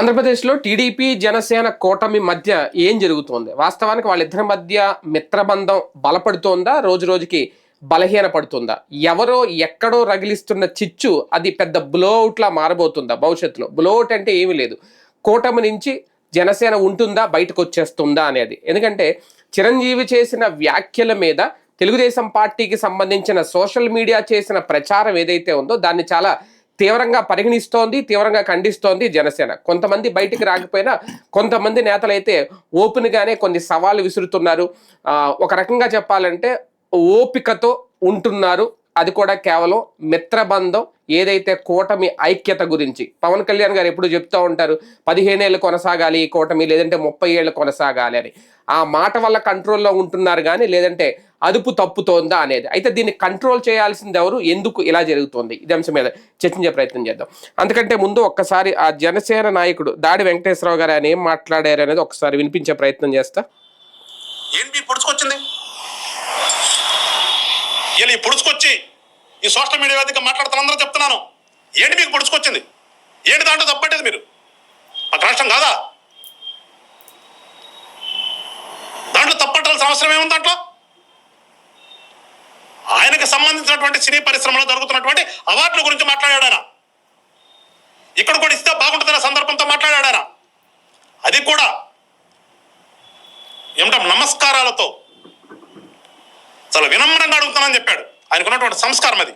ఆంధ్రప్రదేశ్లో టీడీపీ జనసేన కూటమి మధ్య ఏం జరుగుతోంది? వాస్తవానికి వాళ్ళిద్దరి మధ్య మిత్రబంధం బలపడుతోందా? రోజు రోజుకి బలహీన పడుతుందా? ఎవరో ఎక్కడో రగిలిస్తున్న చిచ్చు అది పెద్ద బ్లోఅవుట్లా మారబోతుందా భవిష్యత్తులో? బ్లోఅవుట్ అంటే ఏమీ లేదు, కూటమి నుంచి జనసేన ఉంటుందా, బయటకు వచ్చేస్తుందా అనేది. ఎందుకంటే చిరంజీవి చేసిన వ్యాఖ్యల మీద తెలుగుదేశం పార్టీకి సంబంధించిన సోషల్ మీడియా చేసిన ప్రచారం ఏదైతే ఉందో దాన్ని చాలా తీవ్రంగా పరిగణిస్తోంది, తీవ్రంగా ఖండిస్తోంది జనసేన. కొంతమంది బయటికి రాకపోయినా కొంతమంది నేతలైతే ఓపెన్గానే కొన్ని సవాళ్ళు విసురుతున్నారు. ఒక రకంగా చెప్పాలంటే ఓపికతో ఉంటున్నారు. అది కూడా కేవలం మిత్రబంధం, ఏదైతే కూటమి ఐక్యత గురించి పవన్ కళ్యాణ్ గారు ఎప్పుడు చెప్తూ ఉంటారు, 15 ఏళ్ళు కొనసాగాలి ఈ కూటమి, లేదంటే 30 ఏళ్ళు కొనసాగాలి అని. ఆ మాట వల్ల కంట్రోల్లో ఉంటున్నారు కానీ లేదంటే అదుపు తప్పుతోందా అనేది. అయితే దీన్ని కంట్రోల్ చేయాల్సింది ఎవరు, ఎందుకు ఇలా జరుగుతోంది, ఇది అంశం మీద చర్చించే ప్రయత్నం చేద్దాం. అందుకంటే ముందు ఒక్కసారి ఆ జనసేన నాయకుడు దాడి వెంకటేశ్వరరావు గారు ఆయన ఏం మాట్లాడారు అనేది ఒకసారి వినిపించే ప్రయత్నం చేస్తా. ఏంటి పొడుచుకొచ్చింది ఇలా పొడుచుకొచ్చి ఈ సోషల్ మీడియా వేదిక మాట్లాడుతున్న అందరూ చెప్తున్నాను, ఏంటి మీకు పొడుచుకొచ్చింది? ఏంటి దాంట్లో తప్పట్టేది? మీరు మాకు రాష్ట్రం కాదా? దాంట్లో తప్పట్టాల్సిన అవసరం ఏముంది? దాంట్లో ఆయనకు సంబంధించినటువంటి సినీ పరిశ్రమలో జరుగుతున్నటువంటి అవార్డుల గురించి మాట్లాడాడా? ఇక్కడ కూడా ఇస్తే బాగుంటుందన్న సందర్భంతో మాట్లాడాడా? అది కూడా ఏమిటో నమస్కారాలతో చాలా వినమ్రంగా అడుగుతానని చెప్పాడు. ఆయనకున్నటువంటి సంస్కారం అది.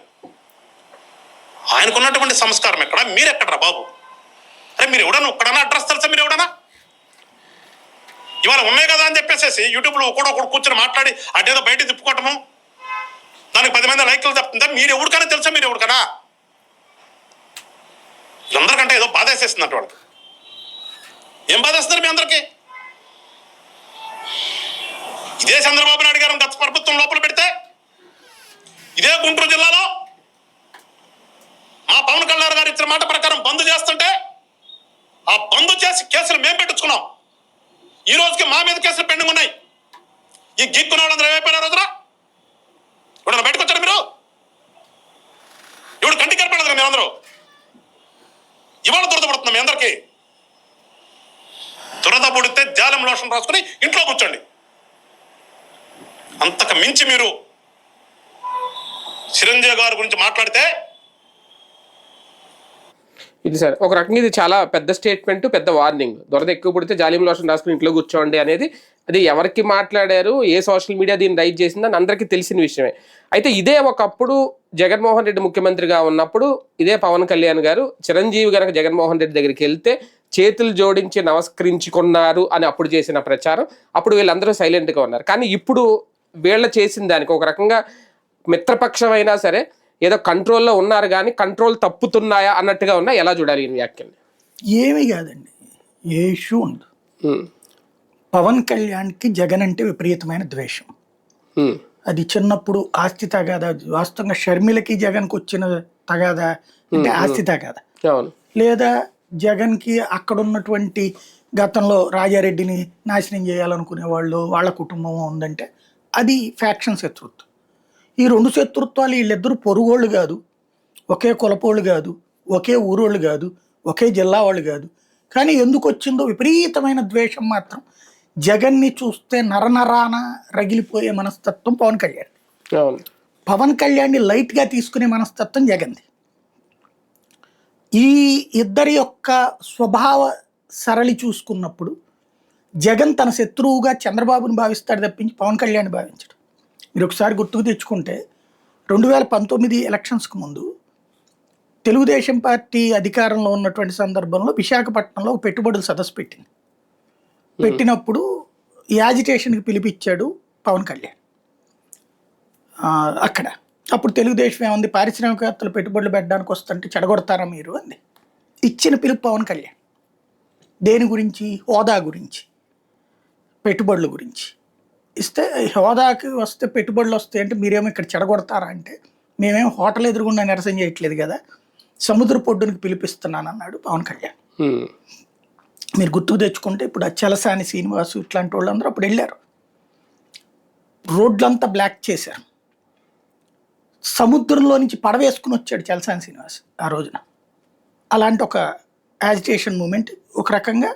ఆయనకున్నటువంటి సంస్కారం ఎక్కడ, మీరెక్కడరా బాబు? అరే మీరు ఎవడన్నా ఒక్కడన్నా అడ్రస్ తెలుసా? మీరు ఎవడన్నా ఇవాళ ఉన్నాయి కదా అని చెప్పేసి యూట్యూబ్లో కూడా ఒకడు కూర్చొని మాట్లాడి అదేదో బయట తిప్పుకోవటము, దానికి 10 మంది లైక్లు చెప్తుందా? మీరు ఎవరికైనా తెలుసా? మీరు ఎవరికైనా? వీళ్ళందరికంటే ఏదో బాధ వేసేస్తుందంట వాళ్ళకి. ఏం బాధ వేస్తున్నారు మీ అందరికీ? ఇదే చంద్రబాబు నాయుడు గారు గత ప్రభుత్వం లోపల పెడితే, ఇదే గుంటూరు జిల్లాలో మా పవన్ కళ్యాణ్ గారు ఇచ్చిన మాట ప్రకారం బంద్ చేస్తుంటే ఆ బంద్ చేసి కేసులు మేము పెట్టించుకున్నాం. ఈ రోజుకి మా మీద కేసులు పెండింగ్ ఉన్నాయి. ఈ గిక్కున్న వాళ్ళందరూ ఏమైపోయిన రోజున ఇప్పుడు బయటకు వచ్చారు మీరు. ఇప్పుడు కంటికి కనపడదు కదా మీరందరూ. ఇవాళ దురదపడుతున్నాం మీ అందరికీ. దురద పుడితే జాలం లోషన్ రాసుకుని ఇంట్లో కూర్చోండి. అంతకు మించి మీరు చిరంజీవి గారి గురించి మాట్లాడితే ఇది సార్ ఒక రకంగా ఇది చాలా పెద్ద స్టేట్మెంట్, పెద్ద వార్నింగ్. దొరద ఎక్కువ పుడితే జాలిం లోషన్ రాసుకుని ఇంట్లో కూర్చోండి అనేది అది ఎవరికి మాట్లాడారు, ఏ సోషల్ మీడియా దీన్ని రైట్ చేసిందని అందరికీ తెలిసిన విషయమే. అయితే ఇదే ఒకప్పుడు జగన్మోహన్ రెడ్డి ముఖ్యమంత్రిగా ఉన్నప్పుడు ఇదే పవన్ కళ్యాణ్ గారు చిరంజీవి గనక జగన్మోహన్ రెడ్డి దగ్గరికి వెళ్తే చేతులు జోడించి నమస్కరించుకున్నారు అని అప్పుడు చేసిన ప్రచారం. అప్పుడు వీళ్ళందరూ సైలెంట్గా ఉన్నారు. కానీ ఇప్పుడు వీళ్ళ చేసిన దానికి ఒక రకంగా మిత్రపక్షం అయినా సరే ఏదో కంట్రోల్లో ఉన్నారు కానీ కంట్రోల్ తప్పుతున్నాయా అన్నట్టుగా ఉన్నా. ఎలా చూడాలి ఈ వ్యాఖ్యల్ని? ఏమీ కాదండి, ఏ ఇష్యూ ఉండదు. పవన్ కళ్యాణ్కి జగన్ అంటే విపరీతమైన ద్వేషం. అది చిన్నప్పుడు ఆస్తి తగాదా, వాస్తవంగా షర్మిలకి జగన్కి వచ్చిన తగాదా అంటే ఆస్తి తగాదా, లేదా జగన్కి అక్కడ ఉన్నటువంటి గతంలో రాజారెడ్డిని నాశనం చేయాలనుకునే వాళ్ళు వాళ్ళ కుటుంబం ఉందంటే అది ఫ్యాక్షన్ శత్రుత్వం. ఈ రెండు శత్రుత్వాలు వీళ్ళిద్దరు పొరుగోళ్ళు కాదు, ఒకే కులపోళ్ళు కాదు, ఒకే ఊరోళ్ళు కాదు, ఒకే జిల్లా వాళ్ళు కాదు. కానీ ఎందుకు వచ్చిందో విపరీతమైన ద్వేషం మాత్రం జగన్ని చూస్తే నరనరాన రగిలిపోయే మనస్తత్వం పవన్ కళ్యాణ్. పవన్ కళ్యాణ్ని లైట్గా తీసుకునే మనస్తత్వం జగన్ది. ఈ ఇద్దరి యొక్క స్వభావ సరళి చూసుకున్నప్పుడు జగన్ తన శత్రువుగా చంద్రబాబుని భావిస్తాడు తప్పించి పవన్ కళ్యాణ్ భావించడు. మీరు ఒకసారి గుర్తుకు తెచ్చుకుంటే 2019 ఎలక్షన్స్కి ముందు తెలుగుదేశం పార్టీ అధికారంలో ఉన్నటువంటి సందర్భంలో విశాఖపట్నంలో పెట్టుబడుల సదస్సు పెట్టినప్పుడు యాజిటేషన్కి పిలిపించాడు పవన్ కళ్యాణ్. అక్కడ అప్పుడు తెలుగుదేశం ఏముంది, పారిశ్రామికవేత్తలు పెట్టుబడులు పెట్టడానికి వస్తుంటే చెడగొడతారా మీరు అంది. ఇచ్చిన పిలుపు పవన్ కళ్యాణ్ దేని గురించి? హోదా గురించి, పెట్టుబడుల గురించి ఇస్తే. హోదాకి వస్తే పెట్టుబడులు వస్తాయి అంటే మీరేమో ఇక్కడ చెడగొడతారా అంటే, మేమేం హోటల్ ఎదురుగుండా నిరసన చేయట్లేదు కదా, సముద్ర పొడ్డునికి పిలిపిస్తున్నాను అన్నాడు పవన్ కళ్యాణ్. మీరు గుర్తుకు తెచ్చుకుంటే ఇప్పుడు చలసాని శ్రీనివాసు ఇట్లాంటి వాళ్ళందరూ అప్పుడు వెళ్ళారు, రోడ్లంతా బ్లాక్ చేశారు. సముద్రంలో నుంచి పడవేసుకుని వచ్చాడు చలసాని శ్రీనివాస్ ఆ రోజున. అలాంటి ఒక యాజిటేషన్ మూమెంట్ ఒక రకంగా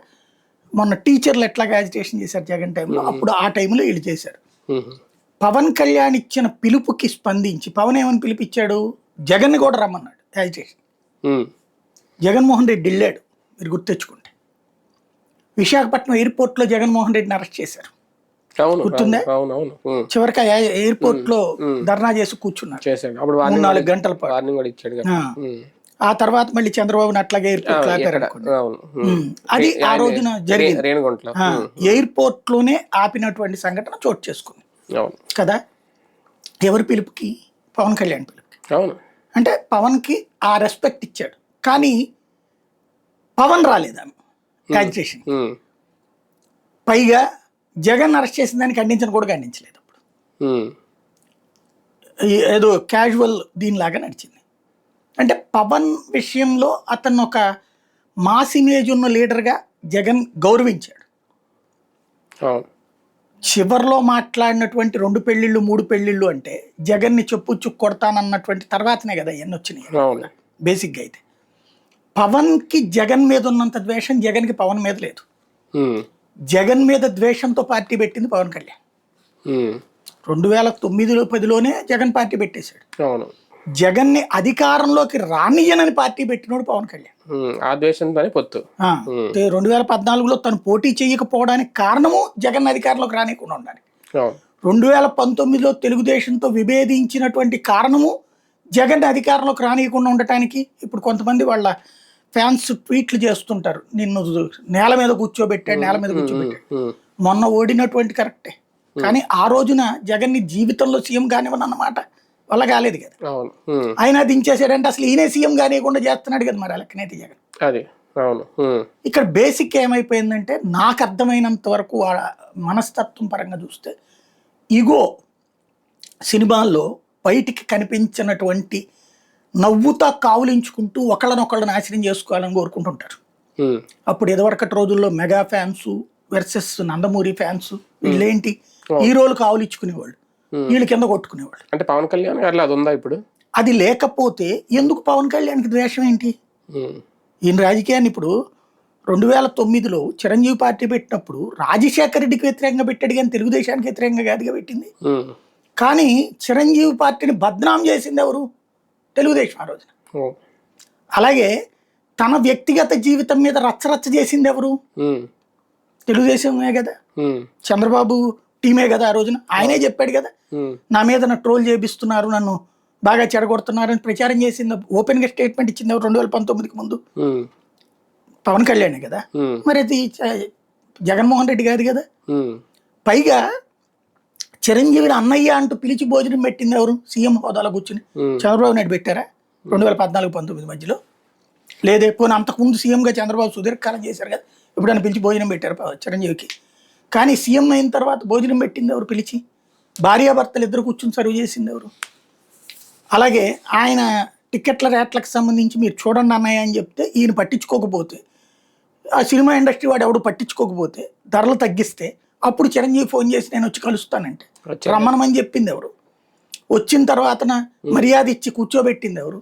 మొన్న టీచర్లు ఎట్లాగా యాజిటేషన్ చేశారు జగన్ టైంలో, అప్పుడు ఆ టైంలో వీళ్ళు చేశారు. పవన్ కళ్యాణ్ ఇచ్చిన పిలుపుకి స్పందించి పవన్ ఏమని పిలిపించాడు, జగన్ని కూడా రమ్మన్నాడు యాజిటేషన్. జగన్మోహన్ రెడ్డి వెళ్ళాడు, మీరు గుర్తెచ్చుకుంటే. విశాఖపట్నం ఎయిర్పోర్ట్లో జగన్మోహన్ రెడ్డిని అరెస్ట్ చేశారు, గుర్తుందా? చివరికి ఎయిర్పోర్ట్ లో ధర్నా చేసి కూర్చున్నారు 3-4 గంటల పాటు. ఆ తర్వాత మళ్ళీ చంద్రబాబుని అట్లాగే ఎయిర్పోర్ట్ ఆపారు. అది ఆ రోజున జరిగింది. ఎయిర్పోర్ట్ లోనే ఆపినటువంటి సంఘటన చోటు చేసుకుంది కదా. ఎవరి పిలుపుకి? పవన్ కళ్యాణ్ పిలుపుకి. అంటే పవన్ కి ఆ రెస్పెక్ట్ ఇచ్చాడు, కానీ పవన్ రాలేదు ఆమె యాజిటేషన్. పైగా జగన్ అరెస్ట్ చేసిన దాన్ని ఖండించని కూడా ఖండించలేదు. అప్పుడు ఏదో క్యాజువల్ దీనిలాగా నడిచింది. అంటే పవన్ విషయంలో అతను ఒక మాస్ ఇమేజ్ ఉన్న లీడర్గా జగన్ గౌరవించాడు. చివరిలో మాట్లాడినటువంటి 2 పెళ్ళిళ్ళు 3 పెళ్ళిళ్ళు అంటే జగన్ని చెప్పు కొడతానన్నటువంటి తర్వాతనే కదా ఇవన్నీ వచ్చినాయి బేసిక్గా. అయితే పవన్కి జగన్ మీద ఉన్నంత ద్వేషం జగన్కి పవన్ మీద లేదు. జగన్ మీద ద్వేషంతో పార్టీ పెట్టింది పవన్ కళ్యాణ్. 2009-10లోనే జగన్ పార్టీ పెట్టేశాడు. జగన్ని అధికారంలోకి రానియనని పార్టీ పెట్టినోడు పవన్ కళ్యాణ్. 2014లో తను పోటీ చేయకపోవడానికి కారణము జగన్ అధికారంలోకి రానియకుండా ఉండడానికి. 2019లో తెలుగుదేశంతో విభేదించినటువంటి కారణము జగన్ అధికారంలోకి రానియకుండా ఉండటానికి. ఇప్పుడు కొంతమంది వాళ్ళ ఫ్యాన్స్ ట్వీట్లు చేస్తుంటారు, నిన్ను నేల మీద కూర్చోబెట్టాడు. మొన్న ఓడినటువంటి కరెక్టే, కానీ ఆ రోజున జగన్ని జీవితంలో సీఎం కానివ్వను అన్నమాట వల్ల కాలేదు కదా. ఆయన దించేసాడంటే అసలు ఈయనే సీఎం కానివ్వకుండా చేస్తున్నాడు కదా, మరి లెక్కనైతే జగన్. ఇక్కడ బేసిక్ ఏమైపోయిందంటే, నాకు అర్థమైనంత వరకు మనస్తత్వం పరంగా చూస్తే ఇగో సినిమాల్లో బయటికి కనిపించినటువంటి నవ్వుతా కావులించుకుంటూ ఒకళ్ళనొకళ్ళు నాశనం చేసుకోవాలని కోరుకుంటుంటారు. అప్పుడు ఎదవరకటి రోజుల్లో mega fans versus Nandamuri fans, వీళ్ళేంటి హీరోలు కావులించుకునేవాళ్ళు, వీళ్ళు కింద కొట్టుకునేవాళ్ళు. అంటే పవన్ కళ్యాణ్ గారు అది ఉందా ఇప్పుడు? అది లేకపోతే ఎందుకు పవన్ కళ్యాణ్కి ద్వేషం ఏంటి? ఈయన రాజకీయాన్ని ఇప్పుడు 2009లో చిరంజీవి పార్టీ పెట్టినప్పుడు రాజశేఖర రెడ్డికి వ్యతిరేకంగా పెట్టాడు, కానీ తెలుగుదేశానికి వ్యతిరేకంగా కాదుగా పెట్టింది. కానీ చిరంజీవి పార్టీని బద్నాం చేసింది ఎవరు? తెలుగుదేశం ఆ రోజున. అలాగే తన వ్యక్తిగత జీవితం మీద రచ్చరచ్చ చేసింది ఎవరు? తెలుగుదేశమే కదా, చంద్రబాబు టీమే కదా. ఆ రోజున ఆయనే చెప్పాడు కదా, నా మీద ట్రోల్ చేపిస్తున్నారు, నన్ను బాగా చెడగొడుతున్నారని ప్రచారం చేసింది, ఓపెన్ గా స్టేట్మెంట్ ఇచ్చింది ఎవరు? 2019కి ముందు పవన్ కళ్యాణే కదా. మరి అది జగన్మోహన్ రెడ్డి కాదు కదా. పైగా చిరంజీవిని అన్నయ్య అంటూ పిలిచి భోజనం పెట్టింది ఎవరు? సీఎం హోదాలో కూర్చుని చంద్రబాబు నాయుడు పెట్టారా 2014-19 మధ్యలో? లేదే. పోనీ అంతకుముందు సీఎంగా చంద్రబాబు సుదీర్ఘకాలం చేశారు కదా, ఎప్పుడైనా పిలిచి భోజనం పెట్టారు చిరంజీవికి? కానీ సీఎం అయిన తర్వాత భోజనం పెట్టింది ఎవరు? పిలిచి భార్యాభర్తలు ఇద్దరు కూర్చుని సర్వ్ చేసింది ఎవరు? అలాగే ఆయన టికెట్ల రేట్లకు సంబంధించి మీరు చూడండి అన్నయ్య అని చెప్తే ఈయన పట్టించుకోకపోతే, ఆ సినిమా ఇండస్ట్రీ వాడు ఎవడు పట్టించుకోకపోతే, ధరలు తగ్గిస్తే అప్పుడు చిరంజీవి ఫోన్ చేసి నేను వచ్చి కలుస్తానంటే రమ్మనమని చెప్పింది ఎవరు? వచ్చిన తర్వాత మర్యాద ఇచ్చి కూర్చోబెట్టింది ఎవరు?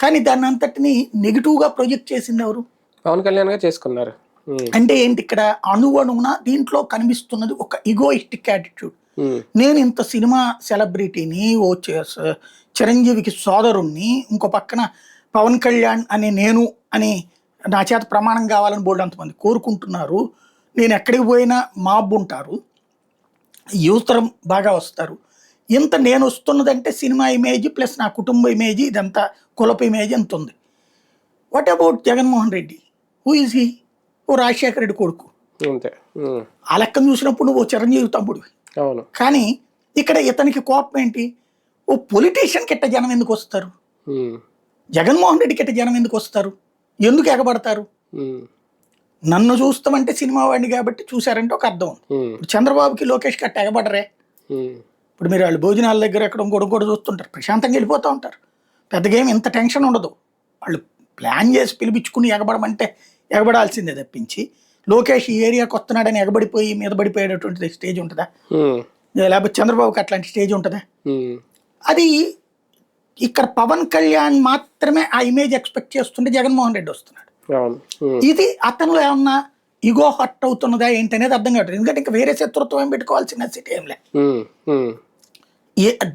కానీ దాన్ని అంతటిని నెగిటివ్ గా ప్రొజెక్ట్ చేసింది ఎవరు? పవన్ కళ్యాణ్ గారు చేసుకున్నారు. అంటే ఏంటి ఇక్కడ అణువణువున దీంట్లో కనిపిస్తున్నది ఒక ఈగోయిస్టిక్ యాటిట్యూడ్. నేను ఇంత సినిమా సెలబ్రిటీని, ఓ చిరంజీవికి సోదరుణ్ణి, ఇంకో పక్కన పవన్ కళ్యాణ్ అనే నేను అని నా చేత ప్రమాణం కావాలని బోల్డ్ అంతమంది కోరుకుంటున్నారు. నేను ఎక్కడికి పోయినా మాబ్ ఉంటారు, యువతరం బాగా వస్తారు. ఇంత నేను వస్తున్నదంటే సినిమా ఇమేజ్ ప్లస్ నా కుటుంబ ఇమేజ్, ఇదంతా కులప ఇమేజ్ ఎంత ఉంది. What about Jaganmohan Reddy? Who is he? ఓ రాజశేఖర రెడ్డి కొడుకు. ఆ లెక్కను చూసినప్పుడు నువ్వు చిరంజీవి తమ్ముడు. కానీ ఇక్కడ ఇతనికి కోపం ఏంటి? ఓ పొలిటీషియన్కి ఎట్ట జనం ఎందుకు వస్తారు? జగన్మోహన్ రెడ్డికి ఎట్ట జనం ఎందుకు వస్తారు? ఎందుకు ఎగబడతారు? నన్ను చూస్తామంటే సినిమా వాడిని కాబట్టి చూసారంటే ఒక అర్థం ఉంది. ఇప్పుడు చంద్రబాబుకి లోకేష్కి అట్ట ఎగబడరే. ఇప్పుడు మీరు వాళ్ళు భోజనాల దగ్గర ఎక్కడ ఇంకోటి చూస్తుంటారు, ప్రశాంతంగా వెళ్ళిపోతూ ఉంటారు, పెద్దగా ఏమి ఇంత టెన్షన్ ఉండదు. వాళ్ళు ప్లాన్ చేసి పిలిపించుకుని ఎగబడమంటే ఎగబడాల్సిందే తప్పించి, లోకేష్ ఈ ఏరియాకి వస్తున్నాడని ఎగబడిపోయి మీద పడిపోయేటటువంటి స్టేజ్ ఉంటుందా? లేకపోతే చంద్రబాబుకి అట్లాంటి స్టేజ్ ఉంటుందా? అది ఇక్కడ పవన్ కళ్యాణ్ మాత్రమే ఆ ఇమేజ్ ఎక్స్పెక్ట్ చేస్తుంటే జగన్మోహన్ రెడ్డి వస్తున్నాడు. అవును. ఇది అతనిలో ఏమన్నా ఇగో హర్ట్ అవుతున్నదా ఏంటనేది అర్థం కావట్లేదు. ఎందుకంటే ఇంకా వేరే శత్రుత్వం ఏం పెట్టుకోవాల్సిన స్థితి ఏం లే.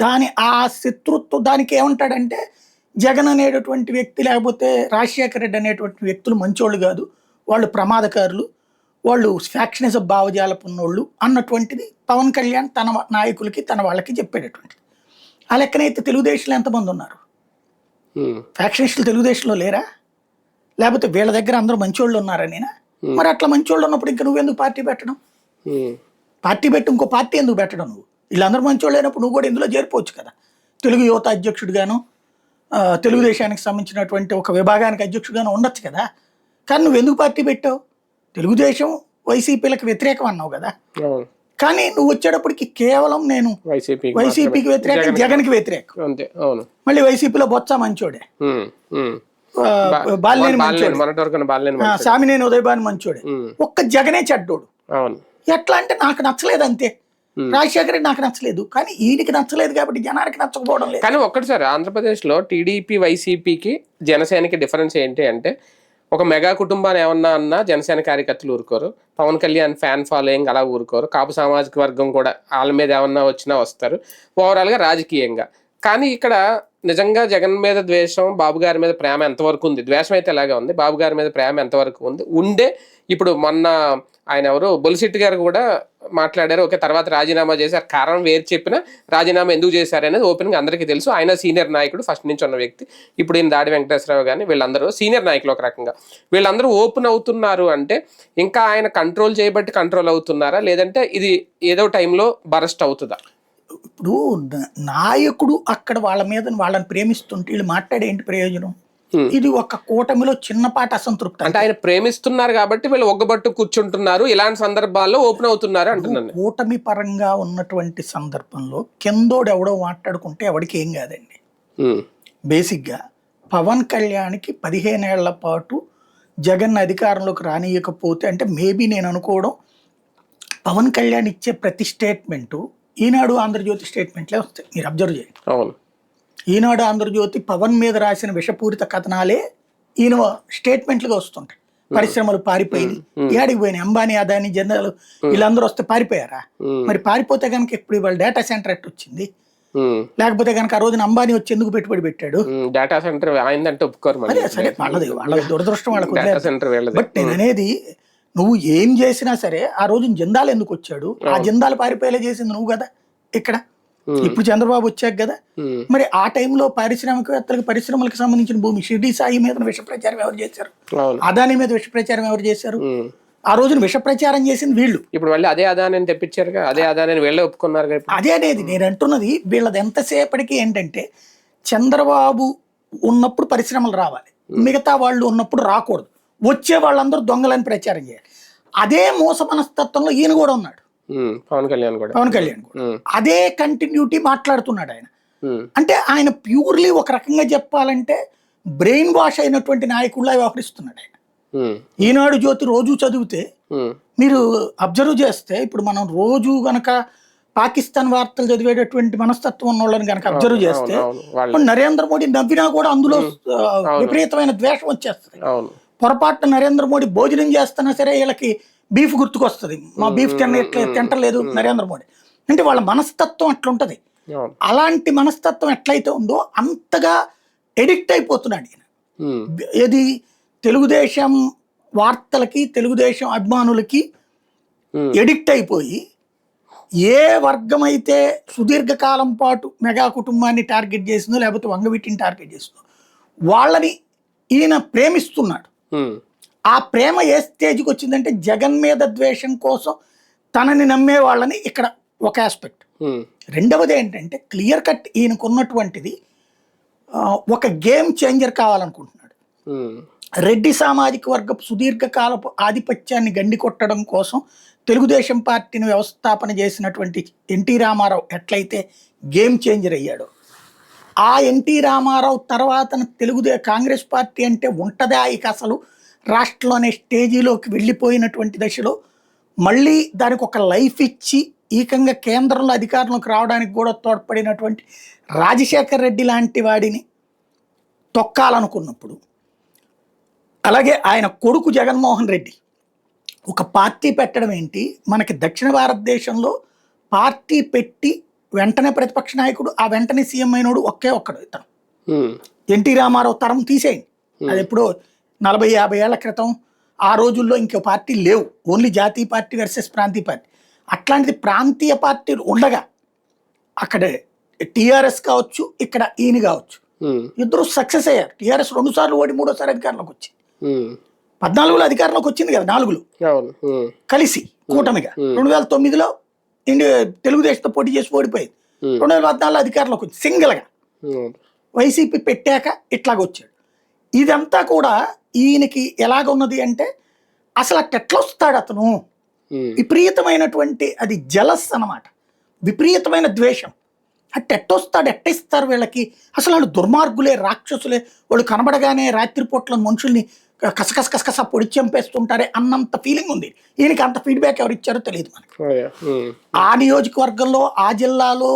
దాని ఆ శత్రుత్వం దానికి ఏమంటాడంటే జగన్ అనేటటువంటి వ్యక్తి లేకపోతే రాజశేఖర రెడ్డి అనేటువంటి వ్యక్తులు మంచోళ్ళు కాదు, వాళ్ళు ప్రమాదకారులు, వాళ్ళు ఫ్యాక్షనిజం భావజాలపు ఉన్నోళ్ళు అన్నటువంటిది పవన్ కళ్యాణ్ తన నాయకులకి తన వాళ్ళకి చెప్పేటటువంటిది. ఆ లెక్కనైతే తెలుగుదేశంలో ఎంతమంది ఉన్నారు? ఫ్యాక్షనిస్టులు తెలుగుదేశంలో లేరా? లేకపోతే వీళ్ళ దగ్గర అందరూ మంచోళ్ళు ఉన్నారనేనా? మరి అట్లా మంచోళ్ళు ఉన్నప్పుడు ఇంకా నువ్వెందుకు పార్టీ పెట్టడం? పార్టీ పెట్టి ఇంకో పార్టీ ఎందుకు పెట్టడం? నువ్వు వీళ్ళందరూ మంచోళ్ళు అయినప్పుడు నువ్వు కూడా ఇందులో చేరిపోవచ్చు కదా. తెలుగు యువత అధ్యక్షుడిగాను, తెలుగుదేశానికి సంబంధించినటువంటి ఒక విభాగానికి అధ్యక్షుడిగాను ఉండొచ్చు కదా. కానీ నువ్వు ఎందుకు పార్టీ పెట్టావు? తెలుగుదేశం వైసీపీలకు వ్యతిరేకం అన్నావు కదా. కానీ నువ్వు వచ్చేటప్పటికి కేవలం నేను వైసీపీకి వ్యతిరేకం, జగన్కి వ్యతిరేకం. మళ్ళీ వైసీపీలో బొత్స మంచోడే, బాలినేని మంచోడే, సామినేని ఉదయభాను మంచోడే, ఒక్క జగనే చెడ్డోడు. ఎట్లా అంటే నాకు నచ్చలేదు అంతే. రాజశేఖర రెడ్డి నాకు నచ్చలేదు, కానీ ఈయనకి నచ్చలేదు కాబట్టి జనానికి నచ్చకపోవడం లేదు. కానీ ఒక్కటిసారి ఆంధ్రప్రదేశ్ లో టీడీపీ వైసీపీకి జనసేనకి డిఫరెన్స్ ఏంటి అంటే, ఒక మెగా కుటుంబాన్ని ఏమన్నా అన్నా జనసేన కార్యకర్తలు ఊరుకోరు, పవన్ కళ్యాణ్ ఫ్యాన్ ఫాలోయింగ్ అలా ఊరుకోరు, కాపు సామాజిక వర్గం కూడా వాళ్ళ మీద ఏమన్నా వచ్చినా వస్తారు ఓవరాల్గా రాజకీయంగా. కానీ ఇక్కడ నిజంగా జగన్ మీద ద్వేషం, బాబు గారి మీద ప్రేమ ఎంతవరకు ఉంది? ద్వేషం అయితే ఎలాగే ఉంది, బాబు గారి మీద ప్రేమ ఎంతవరకు ఉంది? ఉండే ఇప్పుడు మొన్న ఆయన ఎవరు బొలిశెట్టి గారు కూడా మాట్లాడారు, ఓకే తర్వాత రాజీనామా చేశారు, కారణం వేరు చెప్పినా రాజీనామా ఎందుకు చేశారు అనేది ఓపెన్గా అందరికీ తెలుసు. ఆయన సీనియర్ నాయకుడు, ఫస్ట్ నుంచి ఉన్న వ్యక్తి. ఇప్పుడు ఈయన దాడి వెంకటేశ్వరరావు కానీ వీళ్ళందరూ సీనియర్ నాయకులు ఒక రకంగా. వీళ్ళందరూ ఓపెన్ అవుతున్నారు అంటే ఇంకా ఆయన కంట్రోల్ చేయబట్టి కంట్రోల్ అవుతున్నారా, లేదంటే ఇది ఏదో టైంలో బరస్ట్ అవుతుందా? ఇప్పుడు నాయకుడు అక్కడ వాళ్ళ మీద వాళ్ళని ప్రేమిస్తుంటే వీళ్ళు మాట్లాడే ఏంటి ప్రయోజనం? ఇది ఒక కూటమిలో చిన్నపాటి అసంతృప్తి. అంటే ఆయన ప్రేమిస్తున్నారు కాబట్టి వీళ్ళు ఒగ్గబట్టు కూర్చుంటున్నారు, ఇలాంటి సందర్భాల్లో ఓపెన్ అవుతున్నారు అంటున్నాను. కూటమి పరంగా ఉన్నటువంటి సందర్భంలో కిందోడు ఎవడో మాట్లాడుకుంటే ఎవడికి ఏం కాదండి. బేసిక్గా పవన్ కళ్యాణ్కి 15 ఏళ్ల పాటు జగన్ అధికారంలోకి రానియకపోతే, అంటే మేబీ నేను అనుకోవడం పవన్ కళ్యాణ్ ఇచ్చే ప్రతి స్టేట్మెంటు ఈనాడు ఆంధ్రజ్యోతి స్టేట్మెంట్లే వస్తాయి. మీరు అబ్జర్వ్ చేయండి. అవును, ఈనాడు ఆంధ్రజ్యోతి పవన్ మీద రాసిన విషపూరిత కథనాలే ఈయన స్టేట్మెంట్లుగా వస్తుంటాయి. పరిశ్రమలు పారిపోయింది, ఏడికి పోయినాయి, అంబానీ అదానీ జనరల్ వీళ్ళందరూ వస్తే పారిపోయారా? మరి పారిపోతే కనుక ఇప్పుడు ఇవాళ డేటా సెంటర్ ఎట్ వచ్చింది? లేకపోతే కనుక ఆ రోజున అంబానీ వచ్చి ఎందుకు పెట్టుబడి పెట్టాడు? డేటా సెంటర్ అయిందంటే ఒప్పుకోరు. సరే, వాళ్ళ దురదృష్టం వాళ్ళకు. బట్ నేను అనేది, నువ్వు ఏం చేసినా సరే ఆ రోజు జిందాల్ ఎందుకు వచ్చాడు? ఆ జిందాల్ పారిపోయేలా చేసింది నువ్వు కదా ఇక్కడ. ఇప్పుడు చంద్రబాబు వచ్చాక కదా. మరి ఆ టైంలో పారిశ్రామికవేత్తలకు, పరిశ్రమలకు సంబంధించిన భూమి షిర్డీ సాయి మీద విష ప్రచారం ఎవరు చేశారు? అదానీ మీద విష ప్రచారం ఎవరు చేశారు? ఆ రోజున విష ప్రచారం చేసింది వీళ్ళు. ఇప్పుడు మళ్ళీ అదే అదానీ తెప్పించారు, అదే అదానీ వీళ్ళే ఒప్పుకున్నారు. అదే అనేది నేను అంటున్నది. వీళ్ళది ఎంతసేపటికి ఏంటంటే చంద్రబాబు ఉన్నప్పుడు పరిశ్రమలు రావాలి, మిగతా వాళ్ళు ఉన్నప్పుడు రాకూడదు, వచ్చే వాళ్ళందరూ దొంగలని ప్రచారం చేయాలి. అదే మోస మనస్తత్వంలో ఈయన కూడా ఉన్నాడు, పవన్ కళ్యాణ్ కూడా. అదే కంటిన్యూటీ మాట్లాడుతున్నాడు ఆయన. అంటే ఆయన ప్యూర్లీ ఒక రకంగా చెప్పాలంటే బ్రెయిన్ వాష్ అయినటువంటి నాయకుడిలా వ్యవహరిస్తున్నాడు ఆయన. ఈనాడు జ్యోతి రోజు చదివితే మీరు అబ్జర్వ్ చేస్తే, ఇప్పుడు మనం రోజు గనక పాకిస్తాన్ వార్తలు చదివేటటువంటి మనస్తత్వం ఉన్న వాళ్ళని కనుక అబ్జర్వ్ చేస్తే, నరేంద్ర మోడీ నవ్వినా కూడా అందులో విపరీతమైన ద్వేషం వచ్చేస్తుంది. పొరపాటున నరేంద్ర మోడీ భోజనం చేస్తున్నా సరే వీళ్ళకి బీఫ్ గుర్తుకొస్తుంది, మా బీఫ్ తింటలేదు నరేంద్ర మోడీ అంటే. వాళ్ళ మనస్తత్వం అట్లుంటది. అలాంటి మనస్తత్వం ఎట్లయితే ఉందో అంతగా ఎడిక్ట్ అయిపోతున్నాడు ఈయన. ఏది తెలుగుదేశం వార్తలకి, తెలుగుదేశం అభిమానులకి ఎడిక్ట్ అయిపోయి, ఏ వర్గం అయితే సుదీర్ఘకాలం పాటు మెగా కుటుంబాన్ని టార్గెట్ చేసిందో, లేకపోతే వంగవీటిని టార్గెట్ చేసిందో వాళ్ళని ఈయన ప్రేమిస్తున్నాడు. ఆ ప్రేమ ఏ స్టేజ్కి వచ్చిందంటే జగన్ మీద ద్వేషం కోసం తనని నమ్మే వాళ్ళని ఇక్కడ ఒక ఆస్పెక్ట్. రెండవది ఏంటంటే క్లియర్ కట్ ఈయనకున్నటువంటిది ఒక గేమ్ చేంజర్ కావాలనుకుంటున్నాడు. రెడ్డి సామాజిక వర్గపు సుదీర్ఘకాలపు ఆధిపత్యాన్ని గండి కొట్టడం కోసం తెలుగుదేశం పార్టీని వ్యవస్థాపన చేసినటువంటి ఎన్టీ రామారావు ఎట్లయితే గేమ్ చేంజర్ అయ్యాడో, ఆ ఎన్టీ రామారావు తర్వాత కాంగ్రెస్ పార్టీ అంటే ఉంటుందా ఇక అసలు రాష్ట్రంలో అనే స్టేజీలోకి వెళ్ళిపోయినటువంటి దశలో మళ్ళీ దానికి ఒక లైఫ్ ఇచ్చి ఏకంగా కేంద్రంలో అధికారంలోకి రావడానికి కూడా తోడ్పడినటువంటి రాజశేఖర్ రెడ్డి లాంటి వాడిని తొక్కాలనుకున్నప్పుడు అలాగే ఆయన కొడుకు జగన్మోహన్ రెడ్డి ఒక పార్టీ పెట్టడం ఏంటి, మనకి దక్షిణ భారతదేశంలో పార్టీ పెట్టి వెంటనే ప్రతిపక్ష నాయకుడు, ఆ వెంటనే సీఎం అయినోడు ఒకే ఒక్కడు ఇతను. ఎన్టీ రామారావు తరం తీసేయండి, అది ఎప్పుడో 40-50 ఏళ్ల క్రితం. ఆ రోజుల్లో ఇంకో పార్టీ లేవు, ఓన్లీ జాతీయ పార్టీ వర్సెస్ ప్రాంతీయ పార్టీ. అట్లాంటిది ప్రాంతీయ పార్టీలు ఉండగా అక్కడ టీఆర్ఎస్ కావచ్చు, ఇక్కడ ఈయన కావచ్చు, ఇద్దరు సక్సెస్ అయ్యారు. టీఆర్ఎస్ 2 సార్లు ఓడి 3వ సారి అధికారంలోకి వచ్చింది. 14లో అధికారంలోకి వచ్చింది కదా, 4లో కలిసి కూటమిగా. 2009లో తెలుగుదేశంతో పోటీ చేసి ఓడిపోయింది. 2014లో అధికారంలోకి వచ్చింది సింగిల్ గా. వైసీపీ పెట్టాక ఇట్లాగ వచ్చాడు. ఇదంతా కూడా ఈయనకి ఎలాగున్నది అంటే అసలు అట్టెట్లొస్తాడు అతను, విపరీతమైనటువంటి అది జలస్ అన్నమాట, విపరీతమైన ద్వేషం. అట్టెట్టొస్తాడు, ఎట్టిస్తారు వీళ్ళకి, అసలు వాళ్ళు దుర్మార్గులే, రాక్షసులే, వాళ్ళు కనబడగానే రాత్రిపూట్ల మనుషుల్ని కసకస పొడి చంపేస్తుంటారే అన్నంత ఫీలింగ్ ఉంది ఈయనకి. అంత ఫీడ్బ్యాక్ ఎవరు ఇచ్చారో తెలియదు మనకి. ఆ నియోజకవర్గంలో, ఆ జిల్లాలో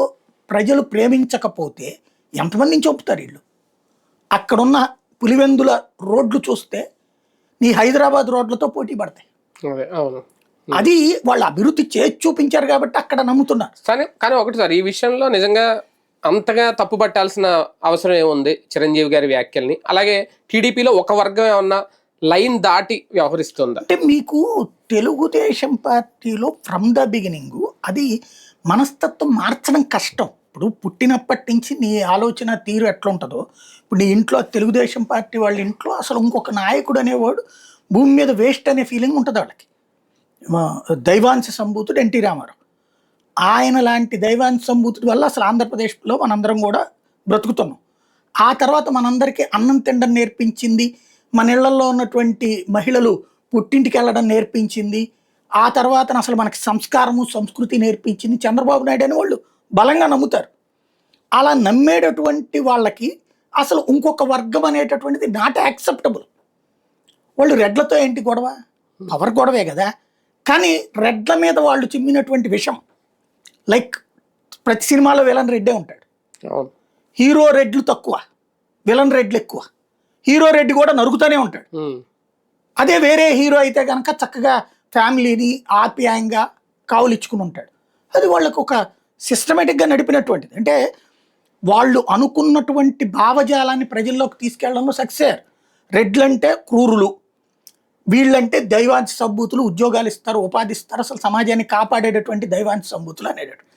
ప్రజలు ప్రేమించకపోతే ఎంతమందిని చంపుతారు వీళ్ళు. అక్కడున్న పులివెందుల రోడ్లు చూస్తే నీ హైదరాబాద్ రోడ్లతో పోటీ పడతాయి. అది వాళ్ళు అభివృద్ధి చేసి చూపించారు కాబట్టి అక్కడ నమ్ముతున్నారు. కానీ ఒకటి సార్, ఈ విషయంలో నిజంగా అంతగా తప్పు పట్టాల్సిన అవసరం ఏముంది చిరంజీవి గారి వ్యాఖ్యల్ని? అలాగే టీడీపీలో ఒక వర్గం ఏమన్నా లైన్ దాటి వ్యవహరిస్తుందా? అంటే మీకు తెలుగుదేశం పార్టీలో ఫ్రమ్ ద బిగినింగ్ అది మనస్తత్వం మార్చడం కష్టం. ఇప్పుడు పుట్టినప్పటి నుంచి నీ ఆలోచన తీరు ఎట్లా ఉంటుందో, ఇప్పుడు నీ ఇంట్లో తెలుగుదేశం పార్టీ వాళ్ళ ఇంట్లో అసలు ఇంకొక నాయకుడు అనేవాడు భూమి మీద వేస్ట్ అనే ఫీలింగ్ ఉంటుంది వాళ్ళకి. దైవాంశ సంభూతుడు ఎన్టీ రామారావు, ఆయన లాంటి దైవాంశ సంభూతుడి వల్ల అసలు ఆంధ్రప్రదేశ్లో మనందరం కూడా బ్రతుకుతున్నాం. ఆ తర్వాత మనందరికీ అన్నం తినడం నేర్పించింది, మన ఇళ్లలో ఉన్నటువంటి మహిళలు పుట్టింటికి వెళ్ళడం నేర్పించింది, ఆ తర్వాత అసలు మనకి సంస్కారము సంస్కృతి నేర్పించింది చంద్రబాబు నాయుడు అని వాళ్ళు బలంగా నమ్ముతారు. అలా నమ్మేటటువంటి వాళ్ళకి అసలు ఇంకొక వర్గం అనేటటువంటిది నాట్ యాక్సెప్టబుల్. వాళ్ళు రెడ్లతో ఏంటి గొడవ, పవర్ గొడవే కదా. కానీ రెడ్ల మీద వాళ్ళు చిమ్మినటువంటి విషం, లైక్ ప్రతి సినిమాలో విలన్ రెడ్డే ఉంటాడు, హీరో రెడ్లు తక్కువ, విలన్ రెడ్లు ఎక్కువ. హీరో రెడ్డి కూడా నరుగుతూనే ఉంటాడు. అదే వేరే హీరో అయితే కనుక చక్కగా ఫ్యామిలీని ఆప్యాయంగా కావులిచ్చుకుని ఉంటాడు. అది వాళ్ళకు ఒక సిస్టమేటిక్గా నడిపినటువంటిది. అంటే వాళ్ళు అనుకున్నటువంటి భావజాలాన్ని ప్రజల్లోకి తీసుకెళ్లడంలో సక్సెస్ అయ్యారు. రెడ్లంటే క్రూరులు, వీళ్ళంటే దైవాంశ సంభూతులు, ఉద్యోగాలు ఇస్తారు, ఉపాధి ఇస్తారు, అసలు సమాజాన్ని కాపాడేటటువంటి దైవాంశ సంభూతులు అనేటటువంటి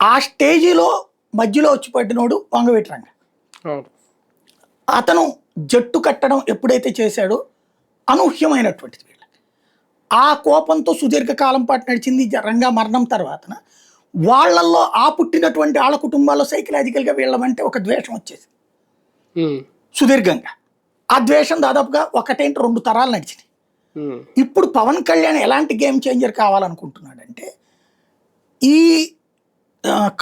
ఆ స్టేజీలో మధ్యలో వచ్చి పడినోడు వంగవీటి రంగ. అతను జట్టు కట్టడం ఎప్పుడైతే చేశాడో అనూహ్యమైనటువంటిది వీళ్ళకి. ఆ కోపంతో సుదీర్ఘకాలం పాటు నడిచింది. రంగా మరణం తర్వాత వాళ్ళల్లో ఆ పుట్టినటువంటి వాళ్ళ కుటుంబాల్లో సైకలాజికల్గా వీళ్ళమంటే ఒక ద్వేషం వచ్చేసి సుదీర్ఘంగా. ఆ ద్వేషం దాదాపుగా 1-2 తరాలు నడిచింది. ఇప్పుడు పవన్ కళ్యాణ్ ఎలాంటి గేమ్ చేంజర్ కావాలనుకుంటున్నాడంటే ఈ